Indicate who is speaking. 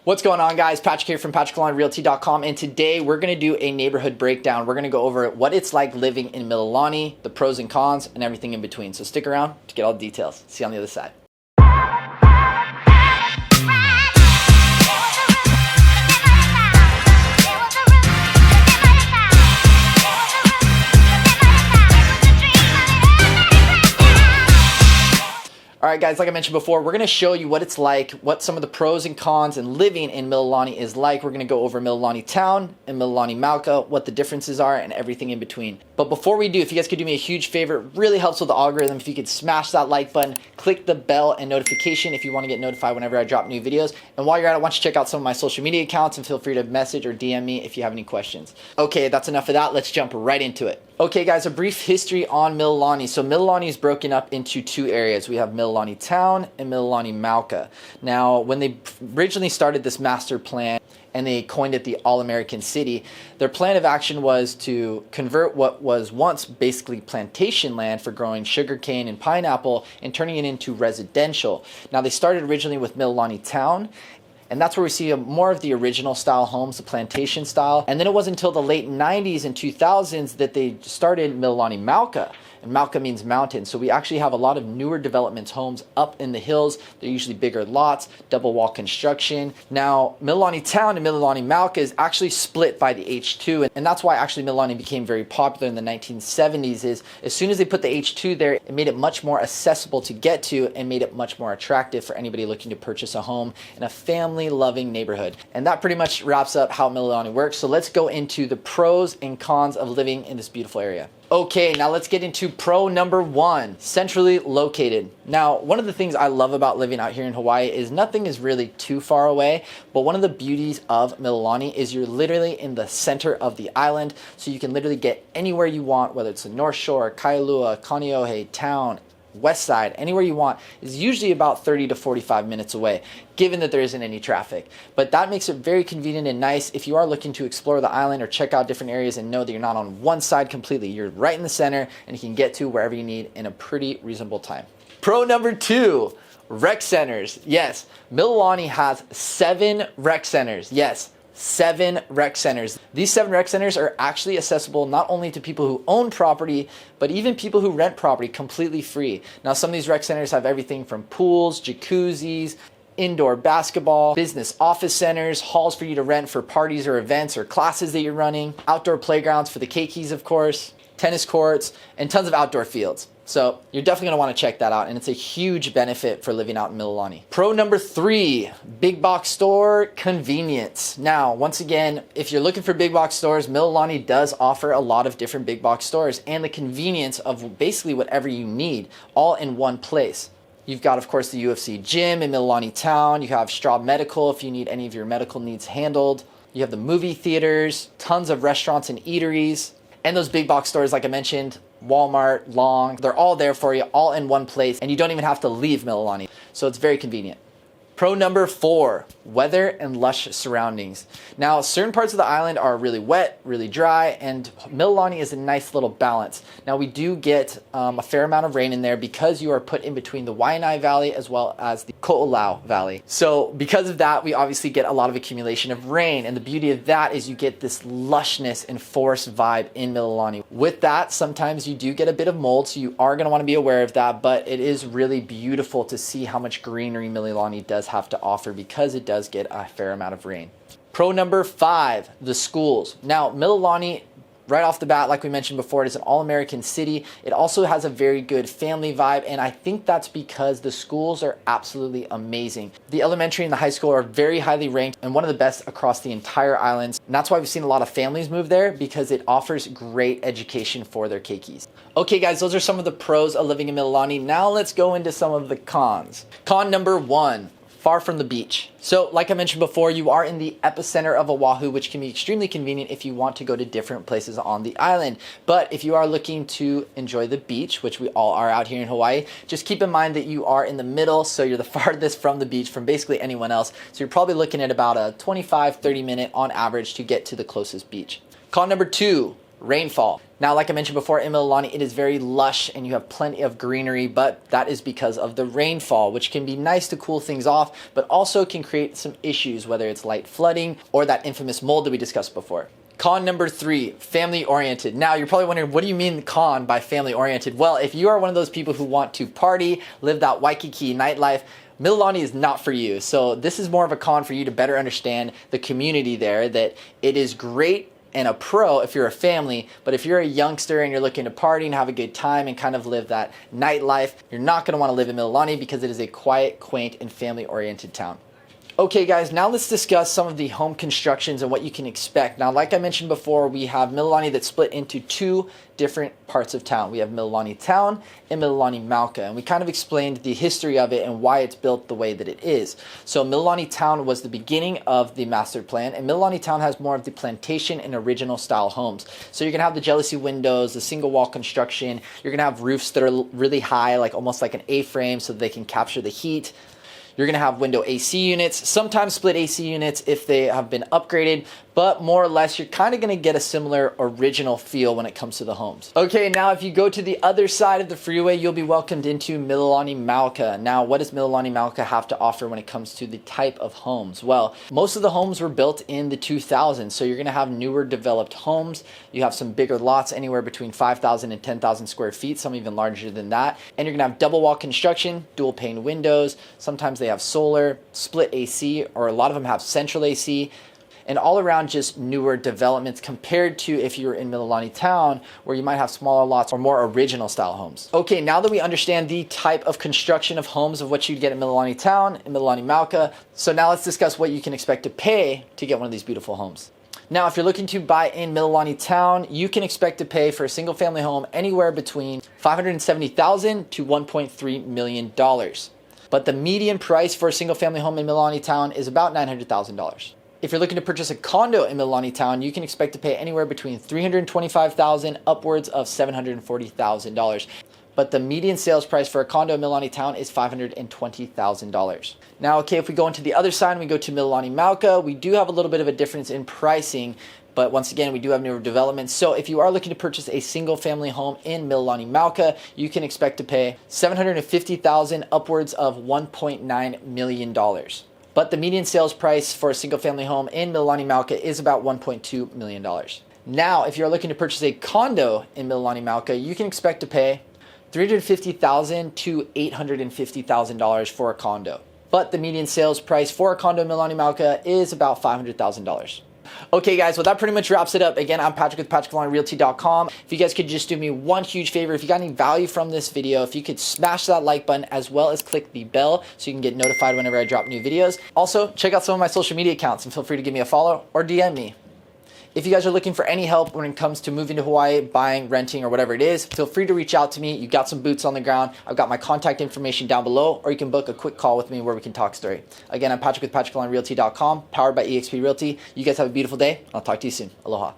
Speaker 1: What's going on, guys? Patrick here from PatrickLawrenRealty.com, and today we're going to do a neighborhood breakdown. We're going to go over what it's like living in Mililani, the pros and cons, and everything in between. So stick around to get all the details. See you on the other side. All right, guys, like I mentioned before, we're going to show you what it's like, what some of the pros and cons and living in Mililani is like. We're going to go over Mililani Town and Mililani Mauka, what the differences are, and everything in between. But before we do, if you guys could do me a huge favor, it really helps with the algorithm if you could smash that like button, click the bell and notification if you want to get notified whenever I drop new videos. And while you're at it, why don't you check out some of my social media accounts and feel free to message or DM me if you have any questions. Okay, that's enough of that. Let's jump right into it. Okay, guys, a brief history on Mililani. So Mililani is broken up into two areas. We have Mililani Town and Mililani Mauka. Now, when they originally started this master plan and they coined it the All-American City, their plan of action was to convert what was once basically plantation land for growing sugarcane and pineapple and turning it into residential. Now, they started originally with Mililani Town, and that's where we see more of the original style homes, the plantation style. And then it wasn't until the late 90s and 2000s that they started Mililani Mauka. And Mauka means mountain. So we actually have a lot of newer developments, homes up in the hills. They're usually bigger lots, double wall construction. Now, Mililani Town and Mililani Mauka is actually split by the H2. And that's why actually Mililani became very popular in the 1970s is as soon as they put the H2 there, it made it much more accessible to get to and made it much more attractive for anybody looking to purchase a home in a family-loving neighborhood. And that pretty much wraps up how Mililani works. So let's go into the pros and cons of living in this beautiful area. Okay, now let's get into pro number one, centrally located. Now, one of the things I love about living out here in Hawaii is nothing is really too far away, but one of the beauties of Mililani is you're literally in the center of the island, so you can literally get anywhere you want, whether it's the North Shore, Kailua, Kaneohe, Town, West Side, anywhere you want, is usually about 30 to 45 minutes away, given that there isn't any traffic. But that makes it very convenient and nice if you are looking to explore the island or check out different areas and know that you're not on one side completely. You're right in the center and you can get to wherever you need in a pretty reasonable time. Pro number two, rec centers. Yes, Mililani has 7 rec centers. Yes, 7 rec centers. These 7 rec centers are actually accessible not only to people who own property, but even people who rent property completely free. Now, some of these rec centers have everything from pools, jacuzzis, indoor basketball, business office centers, halls for you to rent for parties or events or classes that you're running, outdoor playgrounds for the keikis, of course, tennis courts, and tons of outdoor fields. So you're definitely going to want to check that out, and it's a huge benefit for living out in Mililani. Pro number 3, big box store convenience. Now, once again, if you're looking for big box stores, Mililani does offer a lot of different big box stores and the convenience of basically whatever you need all in one place. You've got, of course, the UFC gym in Mililani Town. You have Straub Medical if you need any of your medical needs handled. You have the movie theaters, tons of restaurants and eateries, and those big box stores, like I mentioned, Walmart, Long, they're all there for you, all in one place, and you don't even have to leave Mililani. So it's very convenient. Pro number 4, weather and lush surroundings. Now, certain parts of the island are really wet, really dry, and Mililani is a nice little balance. Now, we do get a fair amount of rain in there because you are put in between the Waianae Valley as well as the Ko'olau Valley. So because of that, we obviously get a lot of accumulation of rain, and the beauty of that is you get this lushness and forest vibe in Mililani. With that, sometimes you do get a bit of mold, so you are going to want to be aware of that, but it is really beautiful to see how much greenery Mililani does have to offer because it does get a fair amount of rain. Pro number 5, the schools. Now, Mililani, right off the bat, like we mentioned before, it is an all-American city. It also has a very good family vibe, and I think that's because the schools are absolutely amazing. The elementary and the high school are very highly ranked and one of the best across the entire island. And that's why we've seen a lot of families move there, because it offers great education for their keikis. Okay, guys, those are some of the pros of living in Mililani. Now let's go into some of the cons. Con number 1, far from the beach. So like I mentioned before, you are in the epicenter of Oahu, which can be extremely convenient if you want to go to different places on the island. But if you are looking to enjoy the beach, which we all are out here in Hawaii, just keep in mind that you are in the middle, so you're the farthest from the beach from basically anyone else. So you're probably looking at about a 25-30 minute on average to get to the closest beach. Con number 2, rainfall. Now, like I mentioned before, in Mililani, it is very lush and you have plenty of greenery, but that is because of the rainfall, which can be nice to cool things off, but also can create some issues, whether it's light flooding or that infamous mold that we discussed before. Con number 3, family oriented. Now, you're probably wondering, what do you mean con by family oriented? Well, if you are one of those people who want to party, live that Waikiki nightlife, Mililani is not for you. So this is more of a con for you to better understand the community there, that it is great and a pro if you're a family, but if you're a youngster and you're looking to party and have a good time and kind of live that nightlife, you're not gonna wanna live in Mililani because it is a quiet, quaint, and family-oriented town. Okay guys, now let's discuss some of the home constructions and what you can expect. Now, like I mentioned before, we have Mililani that's split into 2 different parts of town. We have Mililani Town and Mililani Mauka, and we kind of explained the history of it and why it's built the way that it is. So Mililani Town was the beginning of the master plan, and Mililani Town has more of the plantation and original style homes. So you're gonna have the jealousy windows, the single wall construction, you're gonna have roofs that are really high, like almost like an A-frame so that they can capture the heat. You're gonna have window AC units, sometimes split AC units if they have been upgraded, but more or less you're kind of gonna get a similar original feel when it comes to the homes. Okay, now if you go to the other side of the freeway, you'll be welcomed into Mililani Mauka. Now, what does Mililani Mauka have to offer when it comes to the type of homes? Well, most of the homes were built in the 2000s, so you're gonna have newer developed homes. You have some bigger lots, anywhere between 5,000 and 10,000 square feet, some even larger than that. And you're gonna have double wall construction, dual pane windows. Sometimes they have solar, split AC, or a lot of them have central AC. And all around just newer developments compared to if you were in Mililani Town, where you might have smaller lots or more original style homes. Okay, now that we understand the type of construction of homes of what you'd get in Mililani Town and Mililani Mauka, so now let's discuss what you can expect to pay to get one of these beautiful homes. Now, if you're looking to buy in Mililani Town, you can expect to pay for a single family home anywhere between $570,000 to $1.3 million. But the median price for a single family home in Mililani Town is about $900,000. If you're looking to purchase a condo in Mililani Town, you can expect to pay anywhere between $325,000 upwards of $740,000. But the median sales price for a condo in Mililani Town is $520,000. Now, okay, if we go into the other side and we go to Mililani Mauka, we do have a little bit of a difference in pricing, but once again, we do have newer developments. So if you are looking to purchase a single family home in Mililani Mauka, you can expect to pay $750,000 upwards of $1.9 million. But the median sales price for a single family home in Mililani Mauka is about $1.2 million. Now, if you're looking to purchase a condo in Mililani Mauka, you can expect to pay $350,000 to $850,000 for a condo. But the median sales price for a condo in Mililani Mauka is about $500,000. Okay guys, well that pretty much wraps it up. Again, I'm Patrick with PatrickLawrenRealty.com. If you guys could just do me one huge favor, if you got any value from this video, if you could smash that like button as well as click the bell so you can get notified whenever I drop new videos. Also, check out some of my social media accounts and feel free to give me a follow or DM me. If you guys are looking for any help when it comes to moving to Hawaii, buying, renting, or whatever it is, feel free to reach out to me. You got some boots on the ground. I've got my contact information down below, or you can book a quick call with me where we can talk story. Again, I'm Patrick with PatrickLawrenRealty.com, powered by eXp Realty. You guys have a beautiful day. I'll talk to you soon. Aloha.